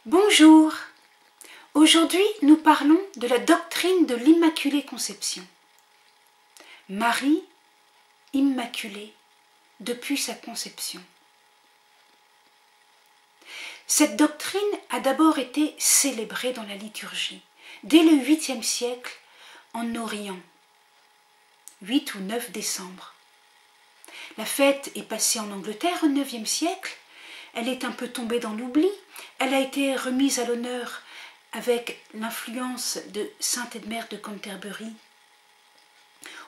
Bonjour. Aujourd'hui, nous parlons de la doctrine de l'Immaculée Conception. Marie, immaculée, depuis sa conception. Cette doctrine a d'abord été célébrée dans la liturgie, dès le 8e siècle en Orient, 8 ou 9 décembre. La fête est passée en Angleterre au 9e siècle, elle est un peu tombée dans l'oubli, elle a été remise à l'honneur avec l'influence de Sainte Edmère de Canterbury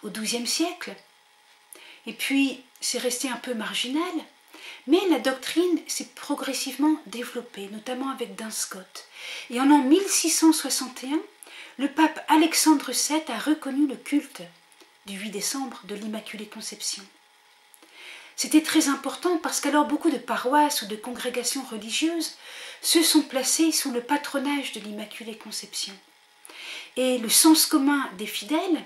au XIIe siècle. Et puis, c'est resté un peu marginal, mais la doctrine s'est progressivement développée, notamment avec Duns Scotus. Et en 1661, le pape Alexandre VII a reconnu le culte du 8 décembre de l'Immaculée Conception. C'était très important parce qu'alors beaucoup de paroisses ou de congrégations religieuses se sont placées sous le patronage de l'Immaculée Conception. Et le sens commun des fidèles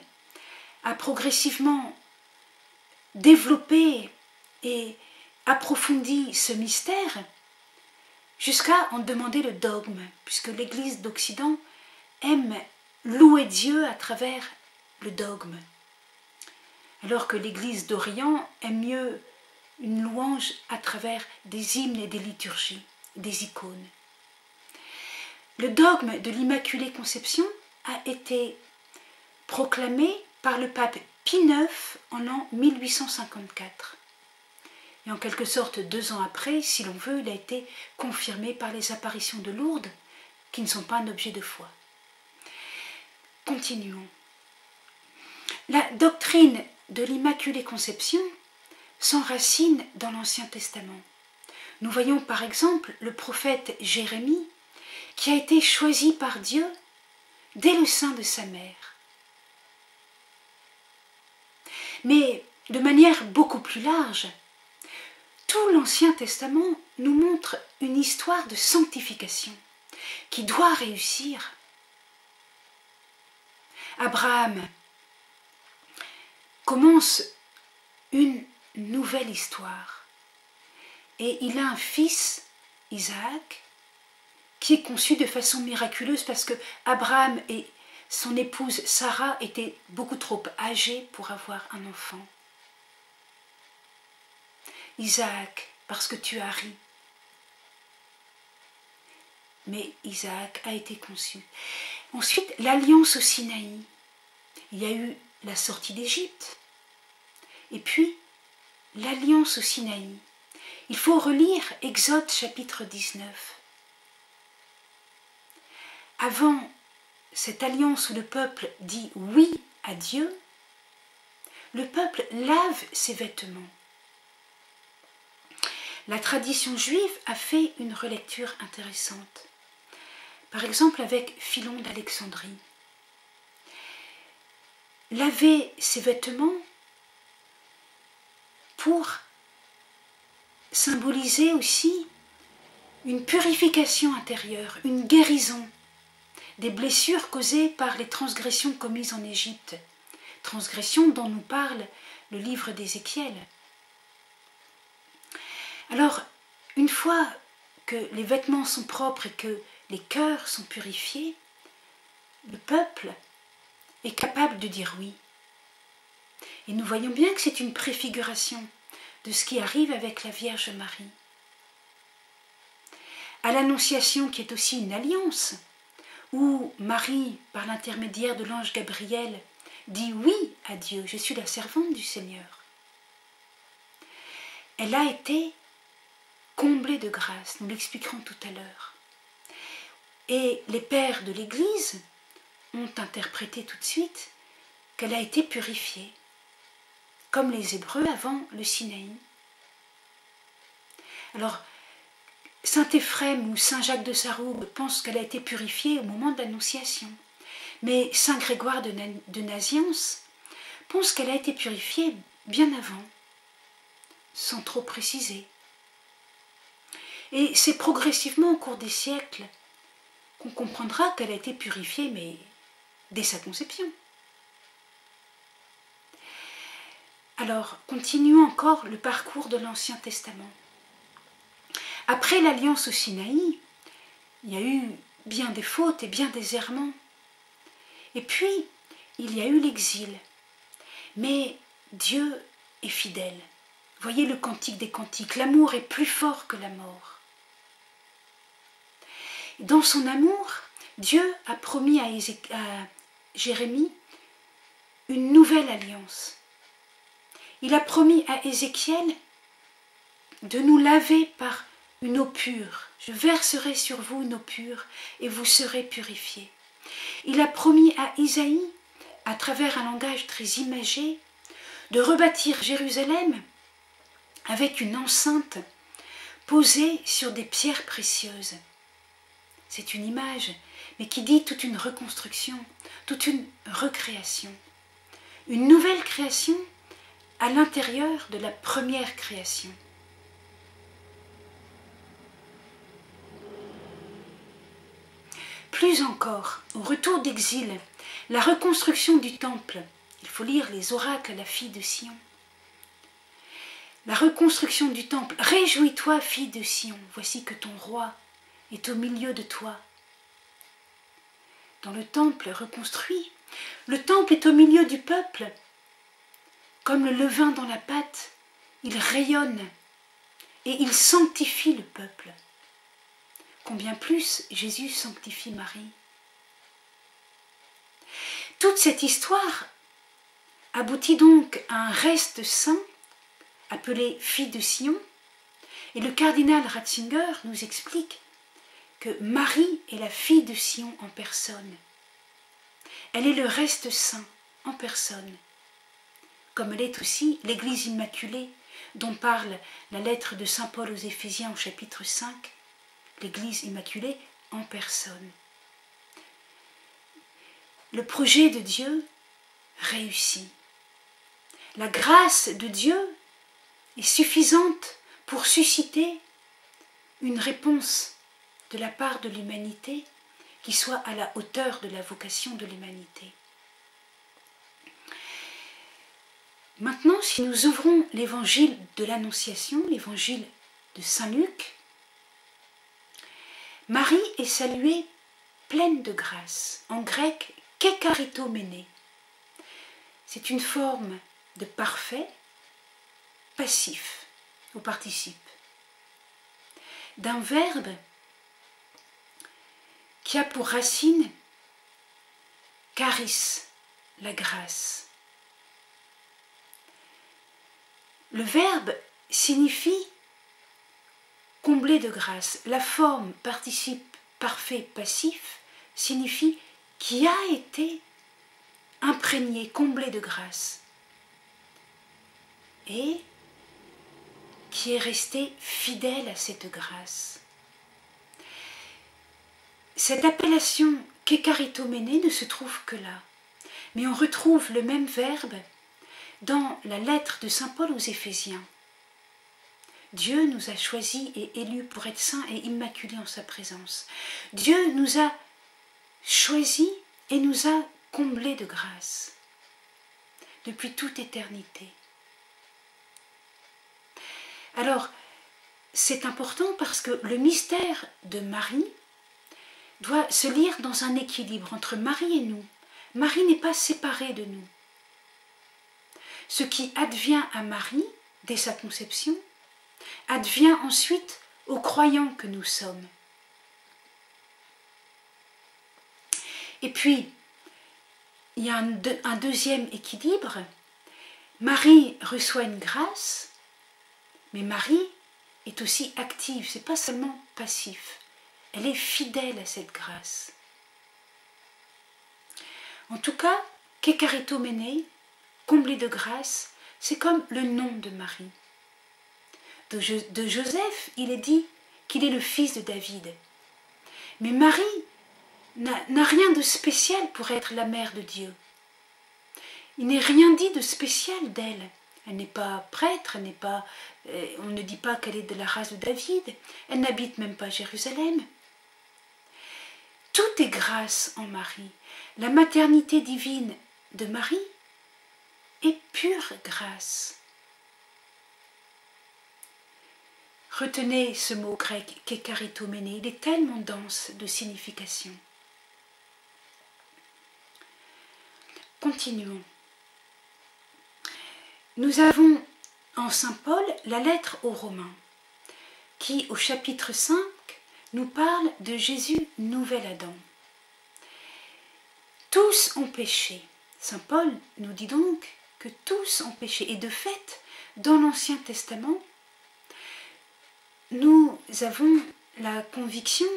a progressivement développé et approfondi ce mystère jusqu'à en demander le dogme, puisque l'Église d'Occident aime louer Dieu à travers le dogme, alors que l'Église d'Orient aime mieux une louange à travers des hymnes et des liturgies, des icônes. Le dogme de l'Immaculée Conception a été proclamé par le pape Pie IX en l'an 1854. Et en quelque sorte, 2 ans après, si l'on veut, il a été confirmé par les apparitions de Lourdes, qui ne sont pas un objet de foi. Continuons. La doctrine de l'Immaculée Conception s'enracine dans l'Ancien Testament. Nous voyons par exemple le prophète Jérémie qui a été choisi par Dieu dès le sein de sa mère. Mais de manière beaucoup plus large, tout l'Ancien Testament nous montre une histoire de sanctification qui doit réussir. Abraham commence une nouvelle histoire. Et il a un fils, Isaac, qui est conçu de façon miraculeuse parce que Abraham et son épouse Sarah étaient beaucoup trop âgés pour avoir un enfant. Isaac, parce que tu as ri. Mais Isaac a été conçu. Ensuite, l'alliance au Sinaï. Il y a eu la sortie d'Égypte. Et puis, l'alliance au Sinaï. Il faut relire Exode chapitre 19. Avant cette alliance où le peuple dit oui à Dieu, le peuple lave ses vêtements. La tradition juive a fait une relecture intéressante. Par exemple avec Philon d'Alexandrie. Laver ses vêtements pour symboliser aussi une purification intérieure, une guérison des blessures causées par les transgressions commises en Égypte, transgressions dont nous parle le livre d'Ézéchiel. Alors, une fois que les vêtements sont propres et que les cœurs sont purifiés, le peuple est capable de dire oui. Et nous voyons bien que c'est une préfiguration de ce qui arrive avec la Vierge Marie. À l'Annonciation, qui est aussi une alliance, où Marie, par l'intermédiaire de l'ange Gabriel, dit oui à Dieu, je suis la servante du Seigneur. Elle a été comblée de grâce, nous l'expliquerons tout à l'heure. Et les pères de l'Église ont interprété tout de suite qu'elle a été purifiée, comme les Hébreux avant le Sinaï. Alors, Saint Éphrem ou Saint Jacques de Saroube pensent qu'elle a été purifiée au moment de l'Annonciation. Mais Saint Grégoire de Naziance pense qu'elle a été purifiée bien avant, sans trop préciser. Et c'est progressivement au cours des siècles qu'on comprendra qu'elle a été purifiée, mais dès sa conception. Alors, continuons encore le parcours de l'Ancien Testament. Après l'alliance au Sinaï, il y a eu bien des fautes et bien des errements. Et puis, il y a eu l'exil. Mais Dieu est fidèle. Voyez le cantique des cantiques, l'amour est plus fort que la mort. Dans son amour, Dieu a promis à Jérémie une nouvelle alliance. Il a promis à Ézéchiel de nous laver par une eau pure. Je verserai sur vous une eau pure et vous serez purifiés. Il a promis à Isaïe, à travers un langage très imagé, de rebâtir Jérusalem avec une enceinte posée sur des pierres précieuses. C'est une image, mais qui dit toute une reconstruction, toute une recréation. Une nouvelle création à l'intérieur de la première création. Plus encore, au retour d'exil, la reconstruction du temple, il faut lire les oracles à la fille de Sion. La reconstruction du temple, réjouis-toi, fille de Sion, voici que ton roi est au milieu de toi. Dans le temple reconstruit, le temple est au milieu du peuple. Comme le levain dans la pâte, il rayonne et il sanctifie le peuple. Combien plus Jésus sanctifie Marie. Toute cette histoire aboutit donc à un reste saint, appelé fille de Sion, et le cardinal Ratzinger nous explique que Marie est la fille de Sion en personne. Elle est le reste saint en personne, comme elle est aussi l'Église immaculée dont parle la lettre de saint Paul aux Éphésiens au chapitre 5, l'Église immaculée en personne. Le projet de Dieu réussit. La grâce de Dieu est suffisante pour susciter une réponse de la part de l'humanité qui soit à la hauteur de la vocation de l'humanité. Maintenant, si nous ouvrons l'évangile de l'Annonciation, l'évangile de Saint Luc, Marie est saluée pleine de grâce, en grec kekaritomene. C'est une forme de parfait passif au participe, d'un verbe qui a pour racine charis, la grâce. Le verbe signifie combler de grâce. La forme participe parfait passif signifie qui a été imprégné, comblé de grâce et qui est resté fidèle à cette grâce. Cette appellation kekaritomene ne se trouve que là, mais on retrouve le même verbe dans la lettre de saint Paul aux Éphésiens. Dieu nous a choisis et élus pour être saints et immaculés en sa présence. Dieu nous a choisis et nous a comblés de grâce depuis toute éternité. Alors, c'est important parce que le mystère de Marie doit se lire dans un équilibre entre Marie et nous. Marie n'est pas séparée de nous. Ce qui advient à Marie, dès sa conception, advient ensuite aux croyants que nous sommes. Et puis, il y a un deuxième équilibre. Marie reçoit une grâce, mais Marie est aussi active, ce n'est pas seulement passif. Elle est fidèle à cette grâce. En tout cas, kekaritomene, comblé de grâce, c'est comme le nom de Marie. De Joseph, il est dit qu'il est le fils de David. Mais Marie n'a rien de spécial pour être la mère de Dieu. Il n'est rien dit de spécial d'elle. Elle n'est pas prêtre, on ne dit pas qu'elle est de la race de David. Elle n'habite même pas Jérusalem. Tout est grâce en Marie. La maternité divine de Marie est pure grâce. Retenez ce mot grec kekaritomene, il est tellement dense de signification. Continuons. Nous avons en Saint Paul la lettre aux Romains, qui au chapitre 5 nous parle de Jésus nouvel Adam. Tous ont péché. Saint Paul nous dit donc que tous ont péché. Et de fait, dans l'Ancien Testament, nous avons la conviction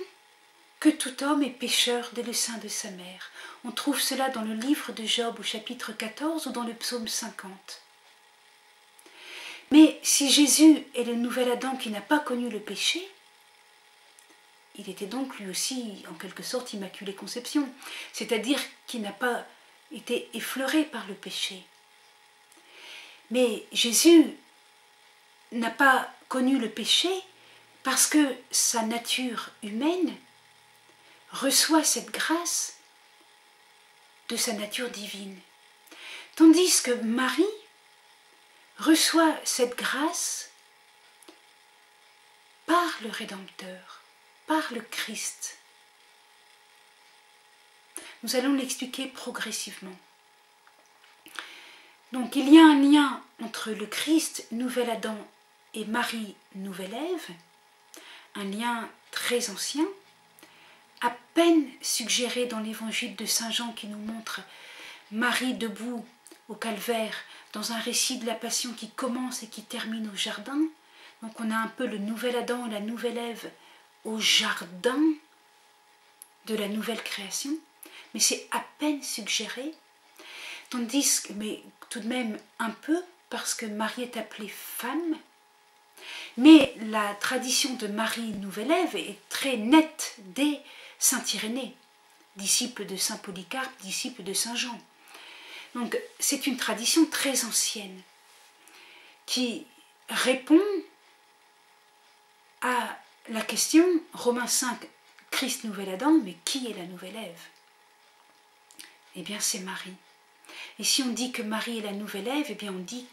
que tout homme est pécheur dès le sein de sa mère. On trouve cela dans le livre de Job au chapitre 14 ou dans le psaume 50. Mais si Jésus est le nouvel Adam qui n'a pas connu le péché, il était donc lui aussi en quelque sorte immaculée conception, c'est-à-dire qu'il n'a pas été effleuré par le péché. Mais Jésus n'a pas connu le péché parce que sa nature humaine reçoit cette grâce de sa nature divine. Tandis que Marie reçoit cette grâce par le Rédempteur, par le Christ. Nous allons l'expliquer progressivement. Donc il y a un lien entre le Christ, nouvel Adam, et Marie, nouvelle Ève, un lien très ancien, à peine suggéré dans l'évangile de Saint Jean qui nous montre Marie debout au calvaire, dans un récit de la Passion qui commence et qui termine au jardin. Donc on a un peu le nouvel Adam et la nouvelle Ève au jardin de la nouvelle création, mais c'est à peine suggéré, tandis que, mais tout de même un peu, parce que Marie est appelée femme, mais la tradition de Marie nouvelle Ève est très nette dès Saint Irénée, disciple de Saint Polycarpe, disciple de Saint Jean. Donc c'est une tradition très ancienne qui répond à la question, Romains 5, Christ nouvel Adam, mais qui est la nouvelle Ève? Eh bien c'est Marie. Et si on dit que Marie est la nouvelle Ève, eh bien on dit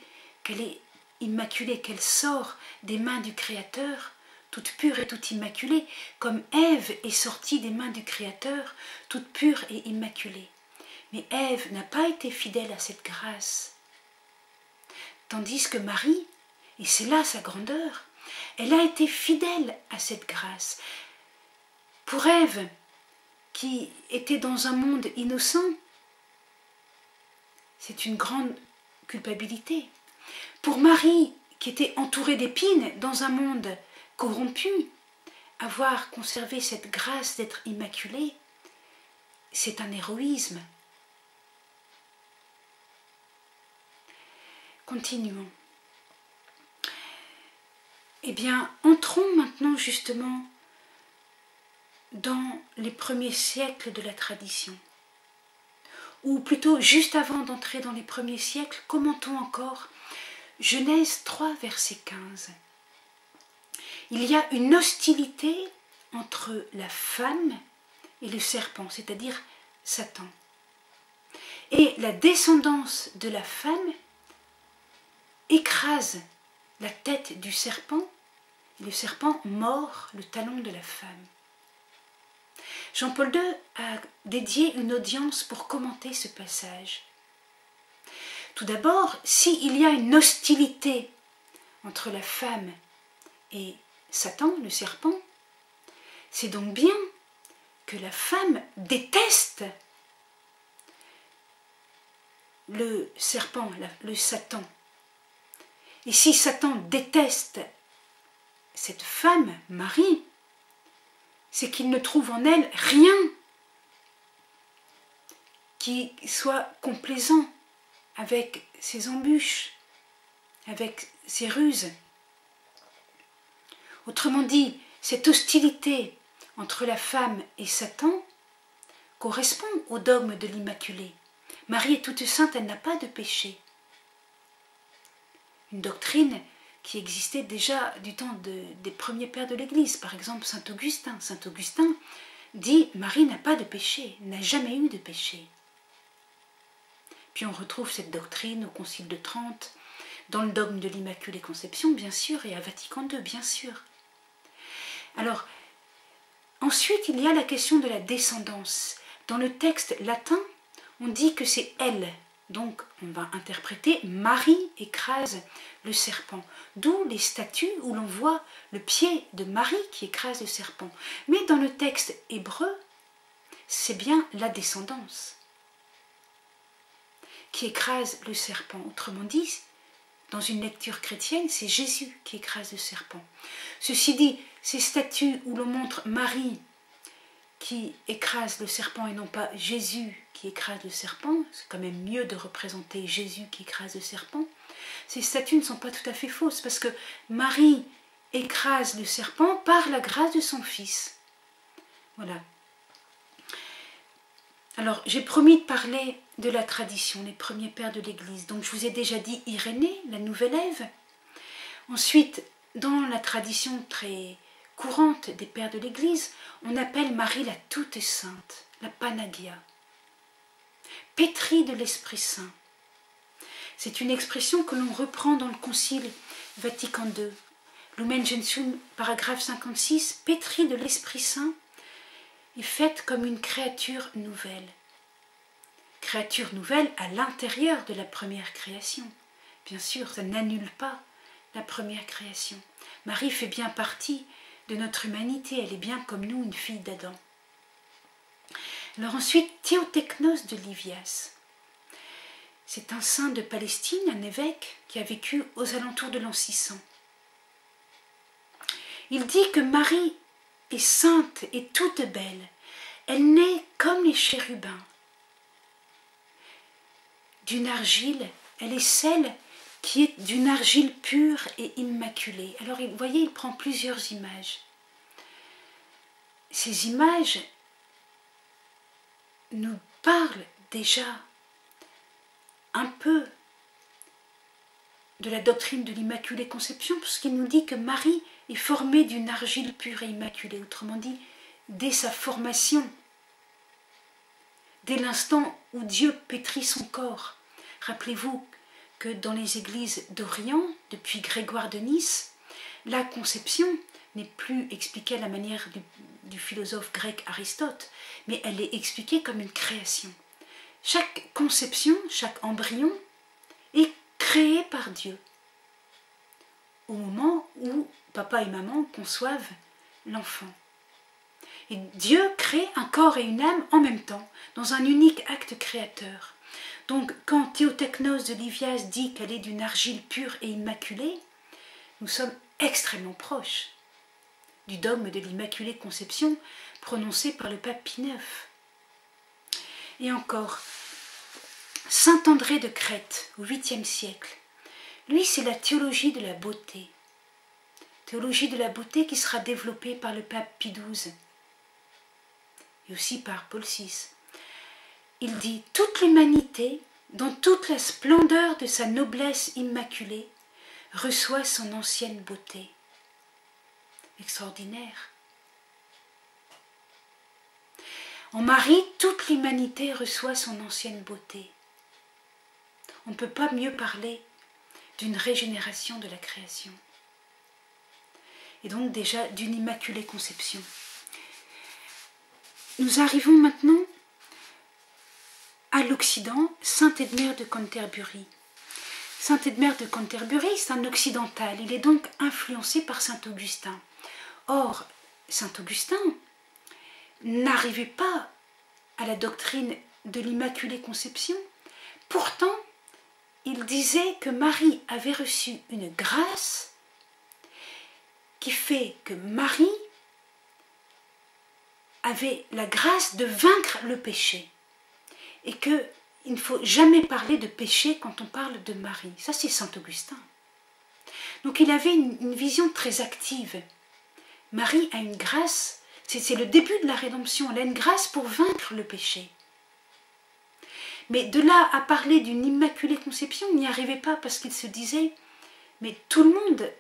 qu'elle est immaculée, qu'elle sort des mains du Créateur, toute pure et toute immaculée, comme Ève est sortie des mains du Créateur, toute pure et immaculée. Mais Ève n'a pas été fidèle à cette grâce. Tandis que Marie, et c'est là sa grandeur, elle a été fidèle à cette grâce. Pour Ève, qui était dans un monde innocent, c'est une grande culpabilité. Pour Marie, qui était entourée d'épines dans un monde corrompu, avoir conservé cette grâce d'être immaculée, c'est un héroïsme. Continuons. Eh bien, entrons maintenant justement dans les premiers siècles de la tradition. Ou plutôt, juste avant d'entrer dans les premiers siècles, commentons encore Genèse 3, verset 15. Il y a une hostilité entre la femme et le serpent, c'est-à-dire Satan. Et la descendance de la femme écrase la tête du serpent, et le serpent mord le talon de la femme. Jean-Paul II a dédié une audience pour commenter ce passage. Tout d'abord, s'il y a une hostilité entre la femme et Satan, le serpent, c'est donc bien que la femme déteste le serpent, le Satan. Et si Satan déteste cette femme, Marie, c'est qu'il ne trouve en elle rien qui soit complaisant avec ses embûches, avec ses ruses. Autrement dit, cette hostilité entre la femme et Satan correspond au dogme de l'Immaculée. Marie est toute sainte, elle n'a pas de péché. Une doctrine qui existait déjà du temps des premiers pères de l'Église, par exemple Saint Augustin. Saint Augustin dit « Marie n'a pas de péché, n'a jamais eu de péché ». Puis on retrouve cette doctrine au Concile de Trente, dans le dogme de l'Immaculée Conception, bien sûr, et à Vatican II, bien sûr. Alors, ensuite, il y a la question de la descendance. Dans le texte latin, on dit que c'est elle. Donc, on va interpréter Marie écrase le serpent. D'où les statues où l'on voit le pied de Marie qui écrase le serpent. Mais dans le texte hébreu, c'est bien la descendance qui écrase le serpent. Autrement dit, dans une lecture chrétienne, c'est Jésus qui écrase le serpent. Ceci dit, ces statues où l'on montre Marie qui écrase le serpent et non pas Jésus qui écrase le serpent, c'est quand même mieux de représenter Jésus qui écrase le serpent, ces statues ne sont pas tout à fait fausses parce que Marie écrase le serpent par la grâce de son Fils. Voilà. Alors, j'ai promis de parler de la tradition, les premiers pères de l'Église. Donc, je vous ai déjà dit Irénée, la nouvelle Ève. Ensuite, dans la tradition très courante des pères de l'Église, on appelle Marie la toute sainte, la Panagia, pétrie de l'Esprit Saint. C'est une expression que l'on reprend dans le Concile Vatican II. Lumen Gentium, paragraphe 56, pétrie de l'Esprit Saint, est faite comme une créature nouvelle. Créature nouvelle à l'intérieur de la première création. Bien sûr, ça n'annule pas la première création. Marie fait bien partie de notre humanité, elle est bien comme nous, une fille d'Adam. Alors ensuite, Théotechnos de Livias. C'est un saint de Palestine, un évêque qui a vécu aux alentours de l'an 600. Il dit que Marie est sainte et toute belle. Elle naît comme les chérubins. D'une argile, elle est celle qui est d'une argile pure et immaculée. Alors, vous voyez, il prend plusieurs images. Ces images nous parlent déjà un peu de la doctrine de l'Immaculée Conception, puisqu'il nous dit que Marie est formée d'une argile pure et immaculée. Autrement dit, dès sa formation, dès l'instant où Dieu pétrit son corps. Rappelez-vous que dans les églises d'Orient, depuis Grégoire de Nice, la conception n'est plus expliquée à la manière du philosophe grec Aristote, mais elle est expliquée comme une création. Chaque conception, chaque embryon est créé par Dieu au moment où papa et maman conçoivent l'enfant. Et Dieu crée un corps et une âme en même temps, dans un unique acte créateur. Donc, quand Théotechnos de Livias dit qu'elle est d'une argile pure et immaculée, nous sommes extrêmement proches du dogme de l'Immaculée Conception prononcé par le pape Pie IX. Et encore, saint André de Crète, au 8e siècle, lui, c'est la théologie de la beauté. Théologie de la beauté qui sera développée par le pape Pie XII et aussi par Paul VI. Il dit « Toute l'humanité, dans toute la splendeur de sa noblesse immaculée, reçoit son ancienne beauté. » Extraordinaire. En Marie, toute l'humanité reçoit son ancienne beauté. On ne peut pas mieux parler d'une régénération de la création. Et donc déjà d'une immaculée conception. Nous arrivons maintenant à l'Occident, Sainte Edmère de Canterbury. Sainte Edmère de Canterbury, c'est un occidental, il est donc influencé par saint Augustin. Or, saint Augustin n'arrivait pas à la doctrine de l'Immaculée Conception, pourtant il disait que Marie avait reçu une grâce qui fait que Marie avait la grâce de vaincre le péché et qu'il ne faut jamais parler de péché quand on parle de Marie. Ça, c'est saint Augustin. Donc il avait une vision très active. Marie a une grâce, c'est le début de la rédemption, elle a une grâce pour vaincre le péché. Mais de là à parler d'une immaculée conception, il n'y arrivait pas parce qu'il se disait, mais tout le monde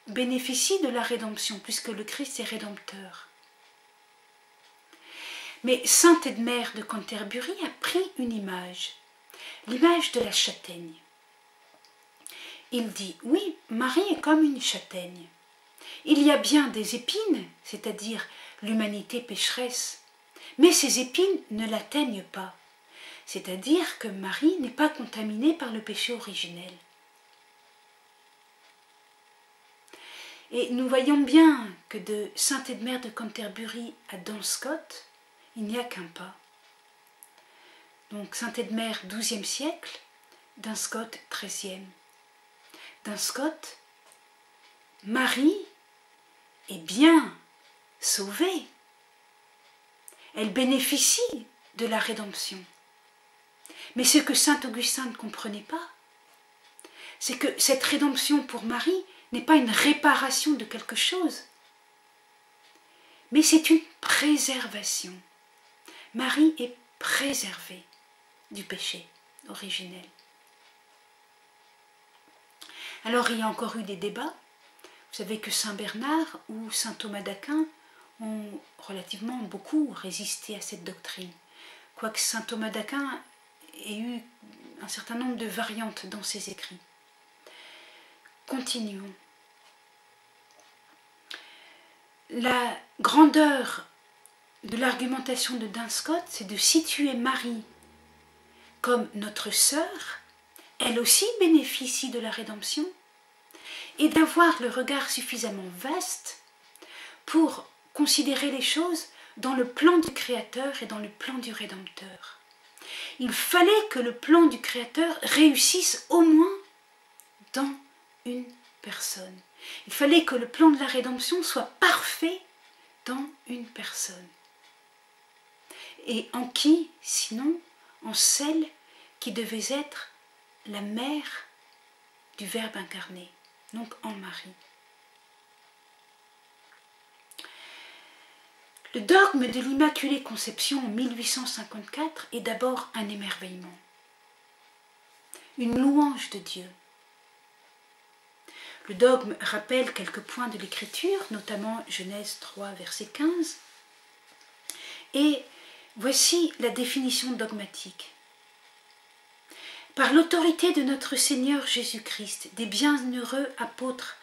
bénéficie de la rédemption puisque le Christ est rédempteur. Mais sainte Edmère de Canterbury a pris une image, l'image de la châtaigne. Il dit, oui, Marie est comme une châtaigne. Il y a bien des épines, c'est-à-dire l'humanité pécheresse, mais ces épines ne l'atteignent pas, c'est-à-dire que Marie n'est pas contaminée par le péché originel. Et nous voyons bien que de Sainte-Edmère de Canterbury à Danscott, il n'y a qu'un pas. Donc Sainte-Edmère, XIIe siècle, Danscott, XIIIe. Danscott, Marie est bien sauvée. Elle bénéficie de la rédemption. Mais ce que saint Augustin ne comprenait pas, c'est que cette rédemption pour Marie n'est pas une réparation de quelque chose, mais c'est une préservation. Marie est préservée du péché originel. Alors il y a encore eu des débats. Vous savez que saint Bernard ou saint Thomas d'Aquin ont relativement beaucoup résisté à cette doctrine, quoique saint Thomas d'Aquin ait eu un certain nombre de variantes dans ses écrits. Continuons. La grandeur de l'argumentation de Danscott, c'est de situer Marie comme notre sœur, elle aussi bénéficie de la rédemption, et d'avoir le regard suffisamment vaste pour considérer les choses dans le plan du Créateur et dans le plan du Rédempteur. Il fallait que le plan du Créateur réussisse au moins dans une personne. Il fallait que le plan de la rédemption soit parfait dans une personne. Et en qui, sinon, en celle qui devait être la mère du Verbe incarné, donc en Marie. Le dogme de l'Immaculée Conception en 1854 est d'abord un émerveillement, une louange de Dieu. Le dogme rappelle quelques points de l'Écriture, notamment Genèse 3, verset 15. Et voici la définition dogmatique. Par l'autorité de notre Seigneur Jésus-Christ, des bienheureux apôtres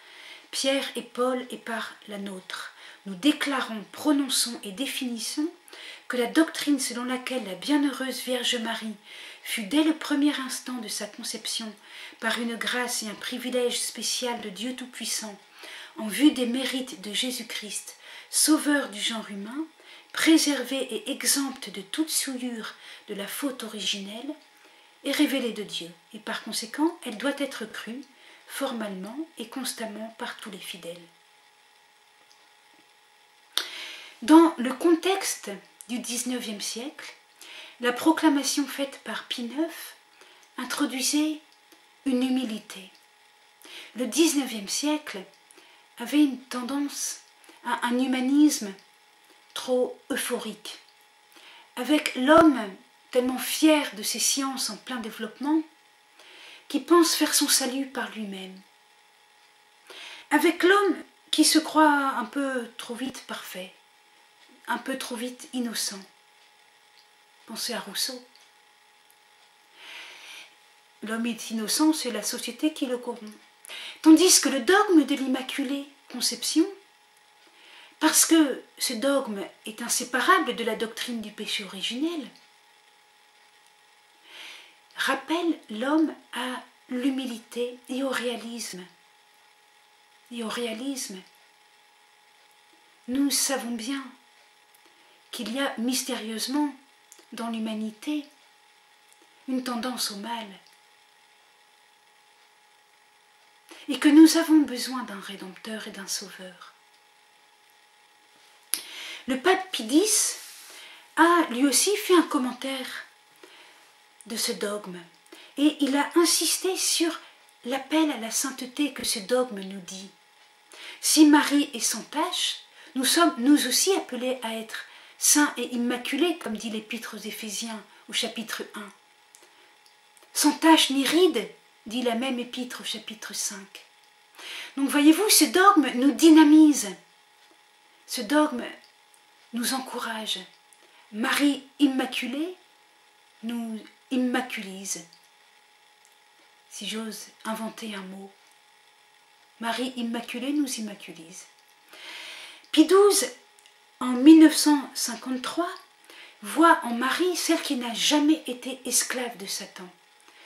Pierre et Paul et par la nôtre, nous déclarons, prononçons et définissons que la doctrine selon laquelle la bienheureuse Vierge Marie fut dès le premier instant de sa conception, par une grâce et un privilège spécial de Dieu Tout-Puissant, en vue des mérites de Jésus-Christ, sauveur du genre humain, préservée et exempte de toute souillure de la faute originelle, est révélée de Dieu, et par conséquent, elle doit être crue, formellement et constamment par tous les fidèles. Dans le contexte du XIXe siècle, la proclamation faite par Pie IX introduisait une humilité. Le XIXe siècle avait une tendance à un humanisme trop euphorique, avec l'homme tellement fier de ses sciences en plein développement, qui pense faire son salut par lui-même, avec l'homme qui se croit un peu trop vite parfait, un peu trop vite innocent. Pensez à Rousseau. L'homme est innocent, c'est la société qui le corrompt. Tandis que le dogme de l'Immaculée Conception, parce que ce dogme est inséparable de la doctrine du péché originel, rappelle l'homme à l'humilité et au réalisme. Et au réalisme, nous savons bien qu'il y a mystérieusement dans l'humanité une tendance au mal et que nous avons besoin d'un Rédempteur et d'un Sauveur. Le pape Pie X a lui aussi fait un commentaire de ce dogme et il a insisté sur l'appel à la sainteté que ce dogme nous dit. Si Marie est sans tache, nous sommes nous aussi appelés à être saints et immaculés, comme dit l'Épître aux Éphésiens au chapitre 1. Sans tache ni ride, dit la même épître au chapitre 5. Donc voyez-vous, ce dogme nous dynamise, ce dogme nous encourage. Marie immaculée nous immaculise, si j'ose inventer un mot. Marie immaculée nous immaculise. Pie XII, en 1953, voit en Marie celle qui n'a jamais été esclave de Satan.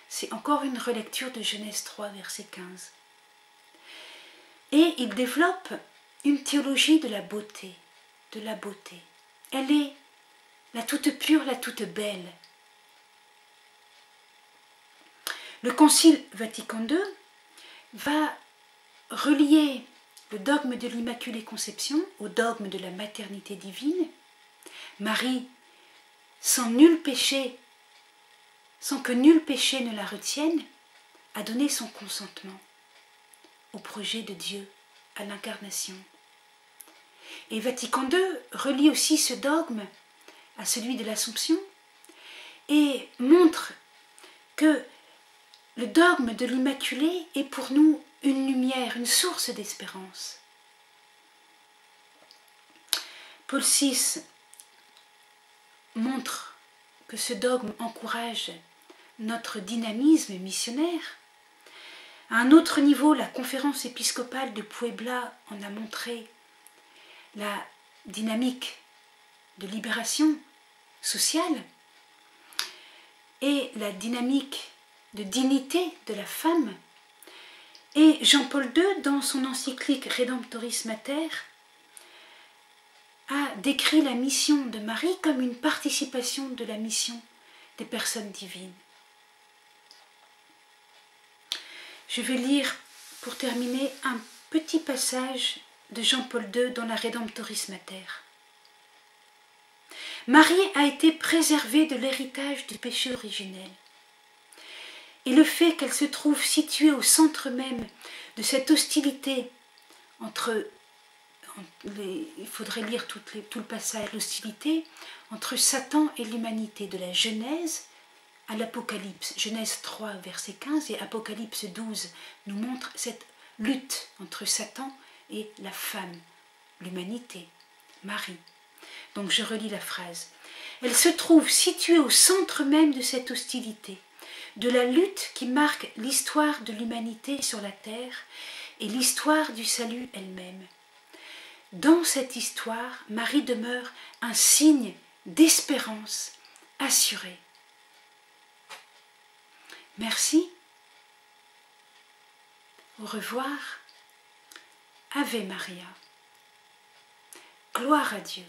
C'est encore une relecture de Genèse 3, verset 15. Et il développe une théologie de la beauté, de la beauté. Elle est la toute pure, la toute belle. Le Concile Vatican II va relier le dogme de l'Immaculée Conception au dogme de la maternité divine. Marie, sans nul péché, sans que nul péché ne la retienne, a donné son consentement au projet de Dieu, à l'incarnation. Et Vatican II relie aussi ce dogme à celui de l'Assomption et montre que le dogme de l'Immaculée est pour nous une lumière, une source d'espérance. Paul VI montre que ce dogme encourage notre dynamisme missionnaire. À un autre niveau, la conférence épiscopale de Puebla en a montré la dynamique de libération sociale et la dynamique de dignité de la femme. Et Jean-Paul II, dans son encyclique Redemptoris Mater, a décrit la mission de Marie comme une participation de la mission des personnes divines. Je vais lire, pour terminer, un petit passage de Jean-Paul II dans la Redemptoris Mater. Marie a été préservée de l'héritage du péché originel. Et le fait qu'elle se trouve située au centre même de cette hostilité entre, il faudrait lire tout le passage, l'hostilité entre Satan et l'humanité, de la Genèse à l'Apocalypse. Genèse 3, verset 15 et Apocalypse 12 nous montre cette lutte entre Satan et la femme, l'humanité, Marie. Donc je relis la phrase. Elle se trouve située au centre même de cette hostilité, de la lutte qui marque l'histoire de l'humanité sur la terre et l'histoire du salut elle-même. Dans cette histoire, Marie demeure un signe d'espérance assurée. Merci. Au revoir. Ave Maria. Gloire à Dieu.